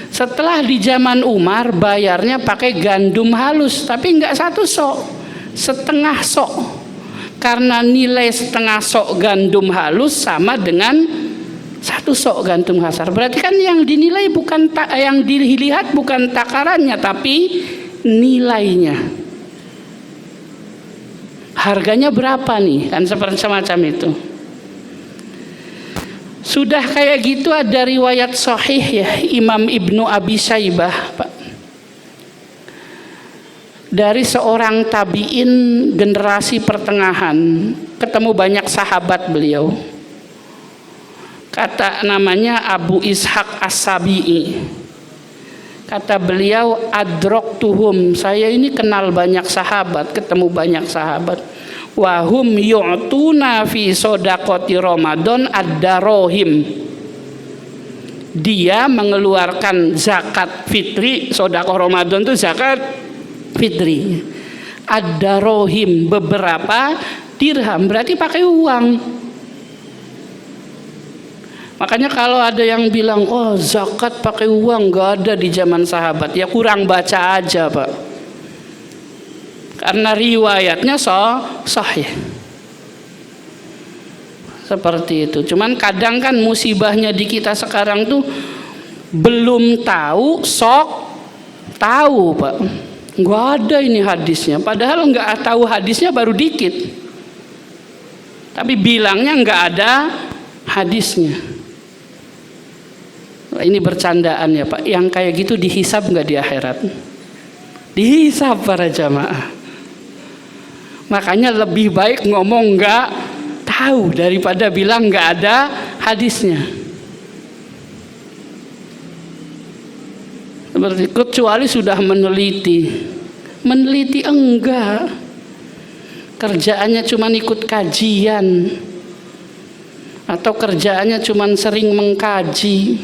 Setelah di zaman Umar bayarnya pakai gandum halus, tapi enggak satu sok, setengah sok. Karena nilai setengah sok gandum halus sama dengan satu sok gandum kasar. Berarti kan yang dinilai bukan yang dilihat bukan takarannya, tapi nilainya. Harganya berapa nih? Kan seperti semacam itu. Sudah kayak gitu ada riwayat sahih ya, Imam Ibnu Abi Syaibah Pak, dari seorang tabi'in generasi pertengahan, ketemu banyak sahabat beliau. Kata namanya Abu Ishaq As-Sabi'i. Kata beliau, adroktuhum, saya ini kenal banyak sahabat, ketemu banyak sahabat. Wahum yu'tuna fi sodaqoti Ramadan ad-darohim. Dia mengeluarkan zakat fitri, sodaqah Ramadan itu zakat fitri. Ad-darohim, beberapa dirham, berarti pakai uang. Makanya kalau ada yang bilang, oh zakat pakai uang, gak ada di zaman sahabat, ya kurang baca aja Pak. Karena riwayatnya sahih. Seperti itu. Cuman kadang kan musibahnya di kita sekarang tuh belum tahu, sok tahu Pak. Nggak ada ini hadisnya. Padahal nggak tahu hadisnya baru dikit. Tapi bilangnya nggak ada hadisnya. Ini bercandaan ya Pak. Yang kayak gitu dihisab nggak di akhirat? Dihisab para jamaah. Makanya lebih baik ngomong nggak tahu daripada bilang nggak ada hadisnya. Seperti kecuali sudah meneliti enggak, kerjaannya cuma ikut kajian atau kerjaannya cuma sering mengkaji,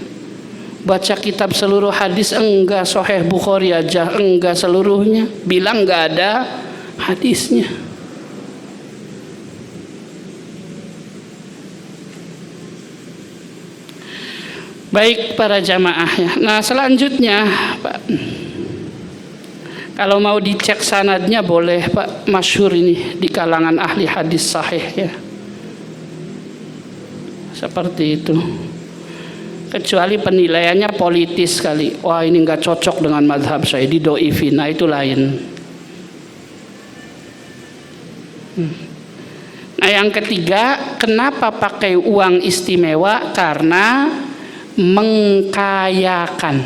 baca kitab seluruh hadis enggak, Sahih Bukhari aja enggak seluruhnya, bilang nggak ada hadisnya. Baik para jamaah ya. Nah selanjutnya Pak, kalau mau dicek sanadnya boleh Pak, masyhur ini di kalangan ahli hadis sahih ya. Seperti itu. Kecuali penilaiannya politis sekali. Wah ini nggak cocok dengan mazhab saya, didoifin. Nah itu lain. Nah yang ketiga, kenapa pakai uang istimewa? Karena mengkayakan.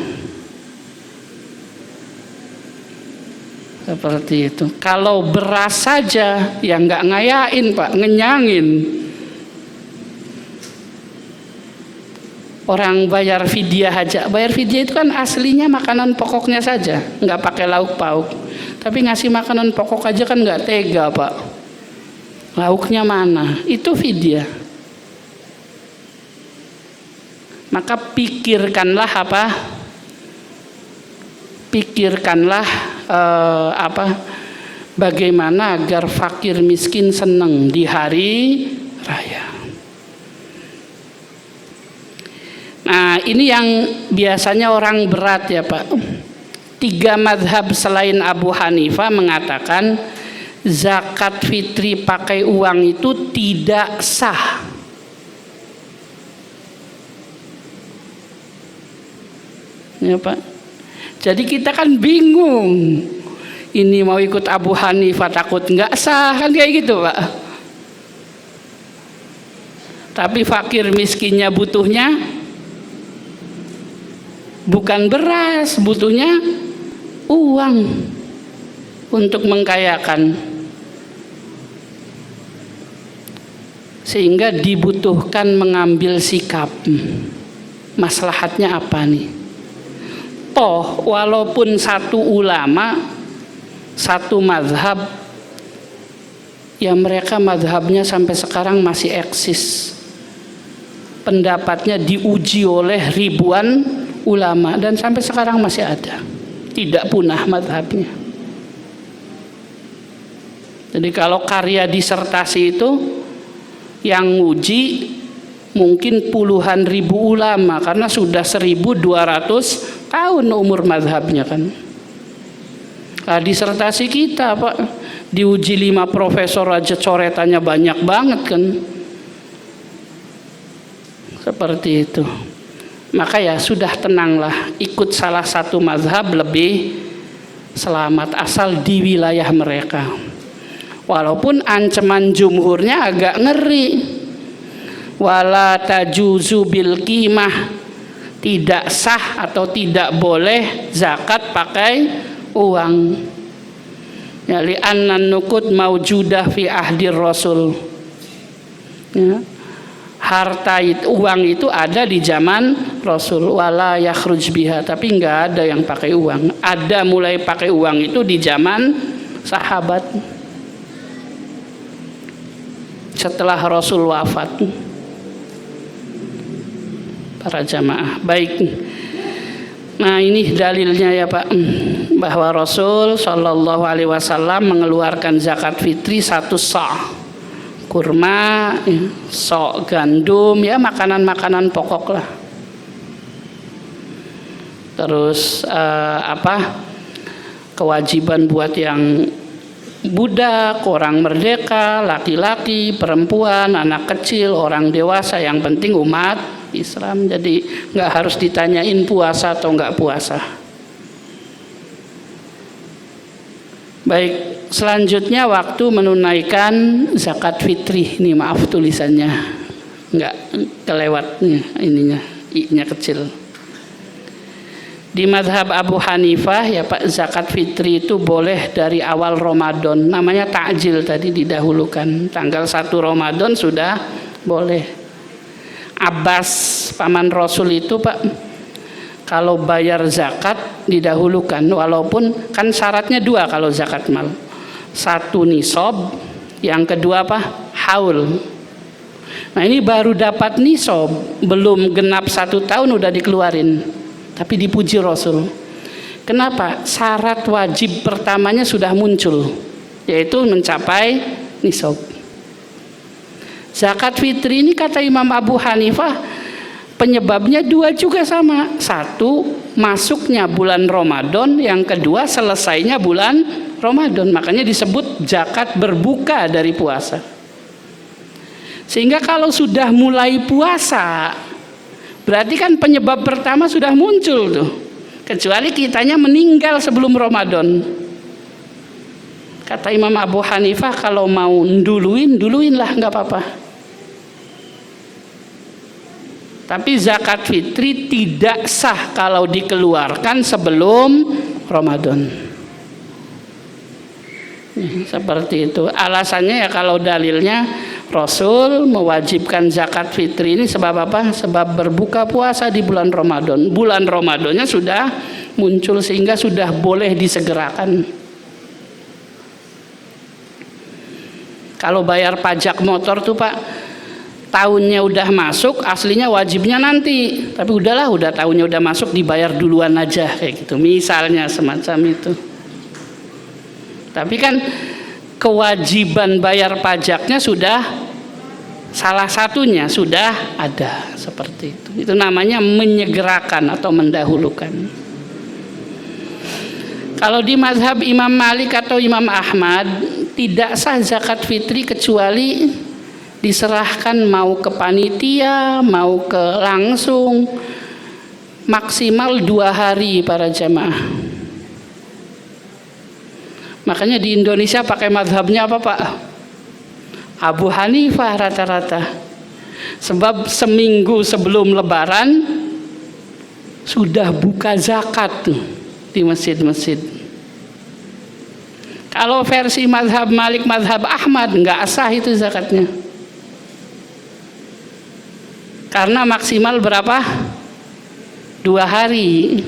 Seperti itu. Kalau beras saja ya nggak ngayain Pak, ngenyangin. Orang bayar fidyah aja. Bayar fidyah itu kan aslinya makanan pokoknya saja, nggak pakai lauk pauk. Tapi ngasih makanan pokok aja kan nggak tega Pak. Lauknya mana? Itu fidyah. Maka pikirkanlah apa? Pikirkanlah bagaimana agar fakir miskin senang di hari raya. Nah, ini yang biasanya orang berat ya Pak. 3 mazhab selain Abu Hanifah mengatakan zakat fitri pakai uang itu tidak sah. Ya Pak. Jadi kita kan bingung. Ini mau ikut Abu Hanifah takut nggak sah kan kayak gitu Pak. Tapi fakir miskinnya butuhnya bukan beras, butuhnya uang untuk mengkayakan. Sehingga dibutuhkan mengambil sikap. Maslahatnya apa nih? Toh walaupun satu ulama, satu mazhab, ya mereka mazhabnya sampai sekarang masih eksis. Pendapatnya diuji oleh ribuan ulama dan sampai sekarang masih ada, tidak punah mazhabnya. Jadi kalau karya disertasi itu yang uji mungkin puluhan ribu ulama karena sudah 1200 tahun umur mazhabnya kan. Nah, disertasi kita Pak diuji 5 profesor aja coretannya banyak banget kan. Seperti itu. Maka ya sudah tenanglah, ikut salah satu mazhab lebih selamat asal di wilayah mereka. Walaupun ancaman jumhurnya agak ngeri. Wala tajuzu bil qimah, tidak sah atau tidak boleh zakat pakai uang. Ya li annan nuqud maujudah fi ahdir rasul. Ya. Harta itu, uang itu ada di zaman Rasul, wala yakhruj biha, tapi nggak ada yang pakai uang. Ada mulai pakai uang itu di zaman sahabat setelah Rasul wafat. Para jamaah baik. Nah ini dalilnya ya Pak, bahwa Rasul Shallallahu Alaihi Wasallam mengeluarkan zakat fitri 1 sa'. Kurma, sok gandum, ya makanan-makanan pokok lah. Terus kewajiban buat yang budak, orang merdeka, laki-laki, perempuan, anak kecil, orang dewasa, yang penting umat Islam. Jadi nggak harus ditanyain puasa atau nggak puasa. Baik. Selanjutnya waktu menunaikan zakat fitri. Ini maaf tulisannya nggak kelewat ininya, i-nya kecil. Di mazhab Abu Hanifah ya Pak, zakat fitri itu boleh dari awal Ramadan. Namanya takjil tadi didahulukan. Tanggal 1 Ramadan sudah boleh. Abbas paman Rasul itu Pak, kalau bayar zakat didahulukan, walaupun kan syaratnya 2 kalau zakat mal. 1 nisab, yang kedua apa? Haul. Nah ini baru dapat nisab, belum genap 1 tahun udah dikeluarin. Tapi dipuji Rasul. Kenapa? Syarat wajib pertamanya sudah muncul, yaitu mencapai nisab. Zakat fitri ini kata Imam Abu Hanifah penyebabnya 2 juga sama. 1 masuknya bulan Ramadan, yang kedua selesainya bulan Ramadan, makanya disebut zakat berbuka dari puasa. Sehingga kalau sudah mulai puasa, berarti kan penyebab pertama sudah muncul tuh. Kecuali kitanya meninggal sebelum Ramadan. Kata Imam Abu Hanifah kalau mau duluinlah nggak apa-apa. Tapi zakat fitri tidak sah kalau dikeluarkan sebelum Ramadan. Seperti itu. Alasannya ya kalau dalilnya Rasul mewajibkan zakat fitri ini sebab apa? Sebab berbuka puasa di bulan Ramadan. Bulan Ramadannya sudah muncul sehingga sudah boleh disegerakan. Kalau bayar pajak motor tuh Pak, tahunnya udah masuk, aslinya wajibnya nanti. Tapi udahlah, udah tahunnya udah masuk, dibayar duluan aja kayak gitu. Misalnya semacam itu. Tapi kan kewajiban bayar pajaknya sudah, salah satunya sudah ada seperti itu. Itu namanya menyegerakan atau mendahulukan. Kalau di mazhab Imam Malik atau Imam Ahmad, tidak sah zakat fitri kecuali diserahkan mau ke panitia, mau ke langsung, maksimal 2 hari para jamaah. Makanya di Indonesia pakai mazhabnya apa Pak? Abu Hanifah rata-rata. Sebab seminggu sebelum Lebaran sudah buka zakat tuh di masjid-masjid. Kalau versi mazhab Malik, mazhab Ahmad nggak sah itu zakatnya. Karena maksimal berapa? 2 hari.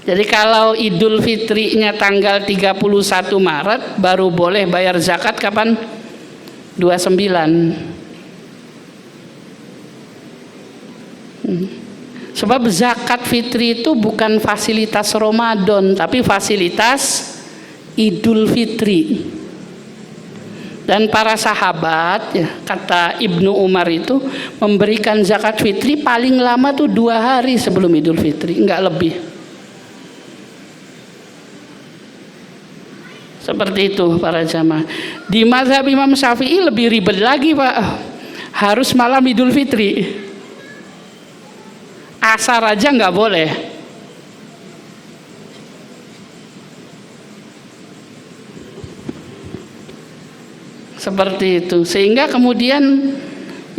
Jadi kalau Idul Fitrinya tanggal 31 Maret baru boleh bayar zakat kapan? 29. Sebab zakat fitri itu bukan fasilitas Ramadan, tapi fasilitas Idul Fitri. Dan para sahabat, ya, kata Ibnu Umar itu memberikan zakat fitri paling lama tuh 2 hari sebelum Idul Fitri, enggak lebih. Seperti itu para jamaah. Di mazhab Imam Syafi'i lebih ribet lagi Pak. Harus malam Idul Fitri. Asar aja nggak boleh. Seperti itu. Sehingga kemudian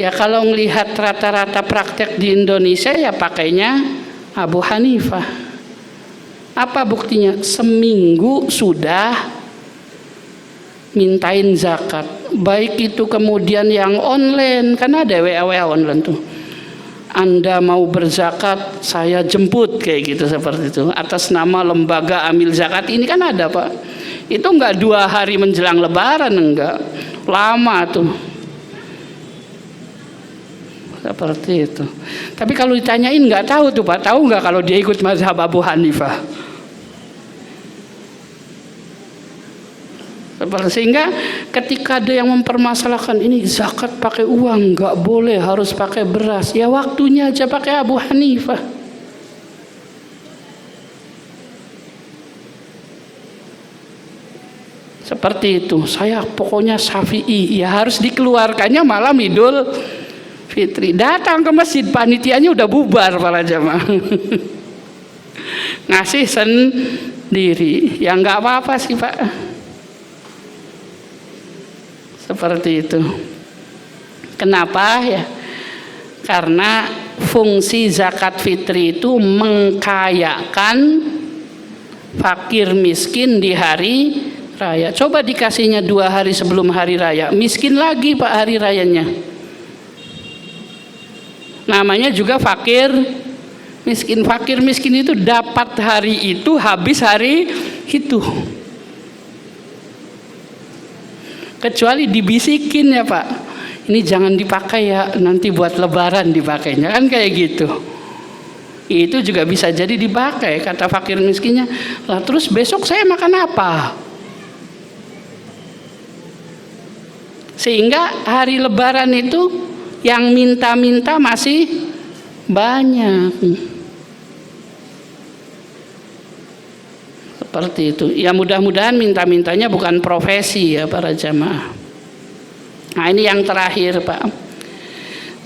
ya kalau melihat rata-rata praktek di Indonesia ya pakainya Abu Hanifah. Apa buktinya? Seminggu sudah mintain zakat, baik itu kemudian yang online, karena ada WA online tuh, Anda mau berzakat saya jemput kayak gitu, seperti itu atas nama lembaga amil zakat ini kan ada Pak. Itu enggak 2 hari menjelang Lebaran, enggak, lama tuh seperti itu. Tapi kalau ditanyain nggak tahu tuh Pak, tahu nggak kalau dia ikut mazhab Abu Hanifah? Sehingga ketika ada yang mempermasalahkan ini zakat pakai uang, nggak boleh, harus pakai beras, ya waktunya aja pakai Abu Hanifah. Seperti itu. Saya pokoknya Syafi'i, ya harus dikeluarkannya malam Idul Fitri. Datang ke masjid, panitianya udah bubar para jamaah. Ngasih sendiri, ya nggak apa-apa sih Pak. Seperti itu. Kenapa ya? Karena fungsi zakat fitri itu mengkayakan fakir miskin di hari raya. Coba dikasihnya 2 hari sebelum hari raya, miskin lagi Pak hari rayanya. Namanya juga fakir miskin. Fakir miskin itu dapat hari itu, habis hari itu. Kecuali dibisikin ya Pak, ini jangan dipakai ya, nanti buat Lebaran dipakainya, kan kayak gitu. Itu juga bisa jadi dipakai, kata fakir miskinnya. Lah terus besok saya makan apa? Sehingga hari Lebaran itu yang minta-minta masih banyak. Seperti itu. Ya mudah-mudahan minta-mintanya bukan profesi ya para jamaah. Nah ini yang terakhir Pak.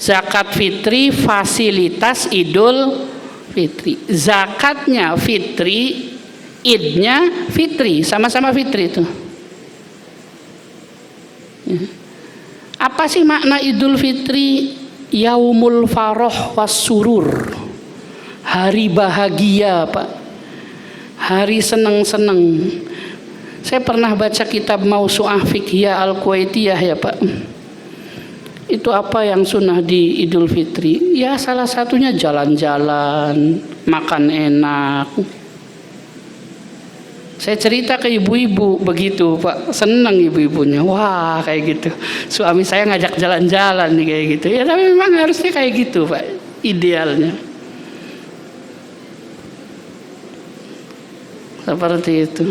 Zakat fitri fasilitas Idul Fitri. Zakatnya fitri, idnya fitri, sama-sama fitri itu. Apa sih makna Idul Fitri? Yaumul faroh was surur. Hari bahagia Pak. Hari senang-senang. Saya pernah baca kitab Mausu'ah Fiqhiyah Al-Kuwaitiyah ya Pak. Itu apa yang sunnah di Idul Fitri? Ya salah satunya jalan-jalan, makan enak. Saya cerita ke ibu-ibu begitu Pak, senang ibu-ibunya. Wah kayak gitu, suami saya ngajak jalan-jalan nih kayak gitu. Ya tapi memang harusnya kayak gitu Pak, idealnya. Seperti itu.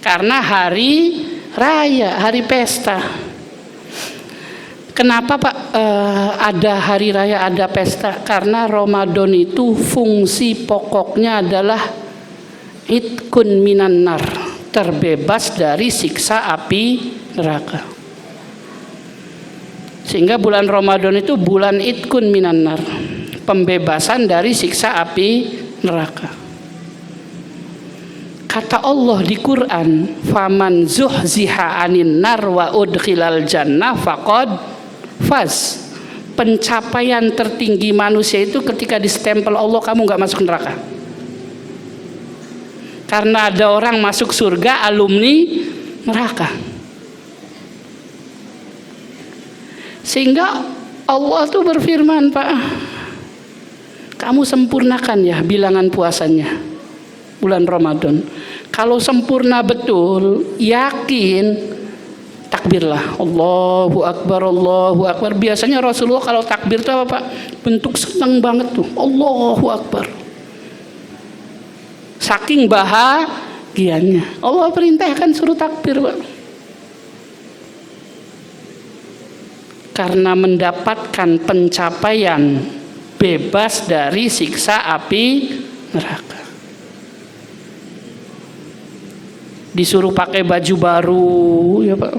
Karena hari raya, hari pesta. Kenapa Pak ada hari raya, ada pesta? Karena Ramadan itu fungsi pokoknya adalah itkun minan nar, terbebas dari siksa api neraka. Sehingga bulan Ramadan itu bulan itkun minan nar, pembebasan dari siksa api neraka. Kata Allah di Quran, faman zuhziha anin nar wa udkhilal jannah faqad faz. Pencapaian tertinggi manusia itu ketika distempel Allah kamu nggak masuk neraka. Karena ada orang masuk surga alumni neraka. Sehingga Allah tuh berfirman, Pak, kamu sempurnakan ya bilangan puasanya bulan Ramadan. Kalau sempurna betul, yakin, takbirlah, Allahu Akbar, Allahu Akbar. Biasanya Rasulullah kalau takbir itu apa Pak? Bentuk senang banget tuh, Allahu Akbar. Saking bahagianya, Allah perintahkan suruh takbir Pak. Karena mendapatkan pencapaian bebas dari siksa api neraka. Disuruh pakai baju baru ya Pak,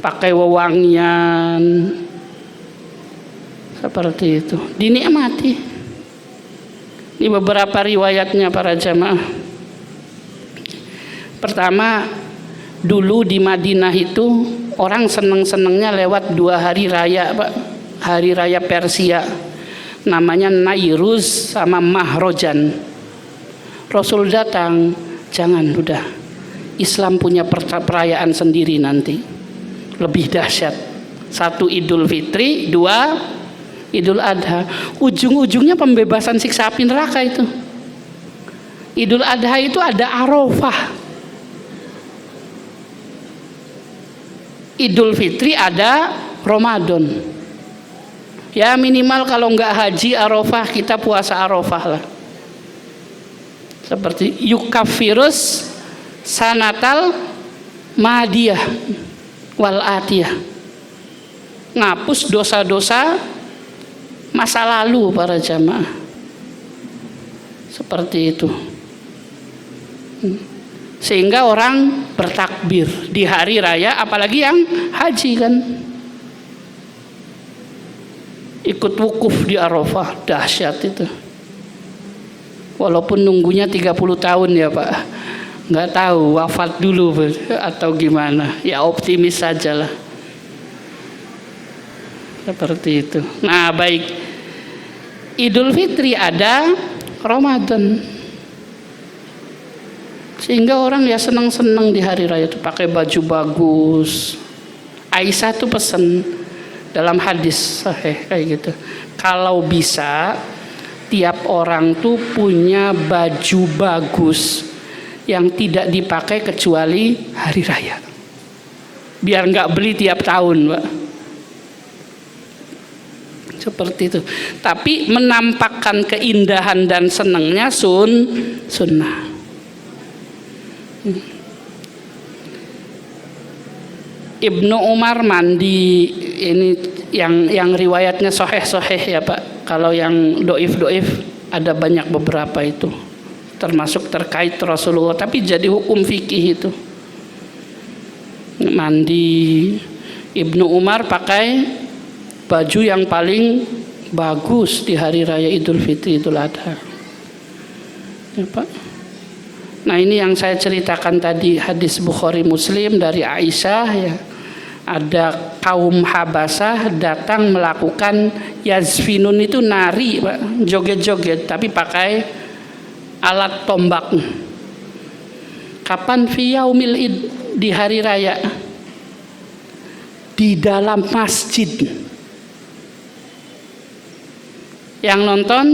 pakai wewangian, seperti itu, dinikmati. Ini beberapa riwayatnya para jamaah. Pertama, dulu di Madinah itu orang seneng-senengnya lewat 2 hari raya Pak, hari raya Persia, namanya Nairuz sama Mahrojan. Rasul datang, jangan, udah, Islam punya perayaan sendiri nanti, lebih dahsyat. 1 Idul Fitri, 2 Idul Adha. Ujung-ujungnya pembebasan siksa api neraka itu. Idul Adha itu ada Arafah. Idul Fitri ada Ramadan. Ya minimal kalau nggak haji Arafah, kita puasa Arafah lah. Seperti yukafirus sanatal madiyah wal atiyah, ngapus dosa-dosa masa lalu para jamaah. Seperti itu. Sehingga orang bertakbir di hari raya, apalagi yang haji kan, ikut wukuf di Arafah, dahsyat itu. Walaupun nunggunya 30 tahun ya Pak, nggak tahu wafat dulu atau gimana, ya optimis sajalah. Seperti itu. Nah baik, Idul Fitri ada, Ramadan. Sehingga orang ya senang-senang di hari raya itu, pakai baju bagus. Aisyah tuh pesen dalam hadis sahih kayak gitu, kalau bisa tiap orang tuh punya baju bagus yang tidak dipakai kecuali hari raya, biar nggak beli tiap tahun Pak. Seperti itu. Tapi menampakkan keindahan dan senangnya sunnah. Ibnu Umar mandi, ini yang riwayatnya sahih ya Pak. Kalau yang doif ada banyak beberapa itu, termasuk terkait Rasulullah, tapi jadi hukum fikih itu. Mandi, Ibnu Umar pakai baju yang paling bagus di hari raya Idul Fitri, Idul Adha ya Pak. Nah ini yang saya ceritakan tadi, hadis Bukhari Muslim dari Aisyah ya. Ada kaum Habasah datang melakukan yazfinun, itu nari Pak, joget-joget tapi pakai alat tombak. Kapan? Fi yaumil id, di hari raya, di dalam masjid. Yang nonton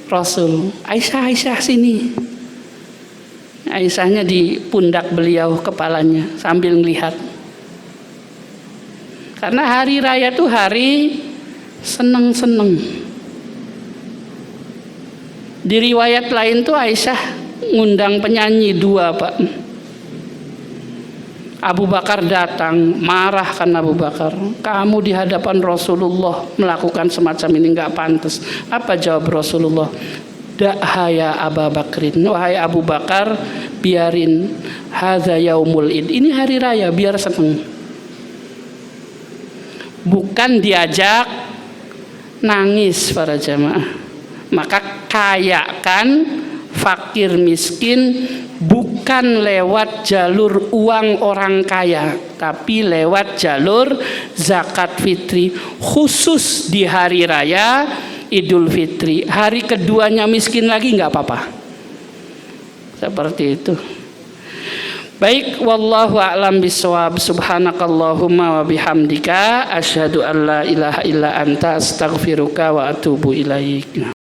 Rasul. Aisyah sini. Aisyahnya di pundak beliau kepalanya sambil melihat. Karena hari raya itu hari seneng-seneng. Di riwayat lain tuh Aisyah ngundang penyanyi 2, Pak. Abu Bakar datang, marah kan Abu Bakar. Kamu di hadapan Rasulullah melakukan semacam ini nggak pantas. Apa jawab Rasulullah? Da'haya Abu Bakrin, wahai Abu Bakar, biarin. Hadza yaumul id, ini hari raya, biar seneng. Bukan diajak nangis para jamaah. Maka kayakan fakir miskin bukan lewat jalur uang orang kaya, tapi lewat jalur zakat fitri, khusus di hari raya Idul Fitri. Hari keduanya miskin lagi nggak apa-apa. Seperti itu. Baik, wallahu a'lam bishawab. Subhanakallahumma wa bihamdika asyhadu an la ilaha illa anta astaghfiruka wa atubu ilaik.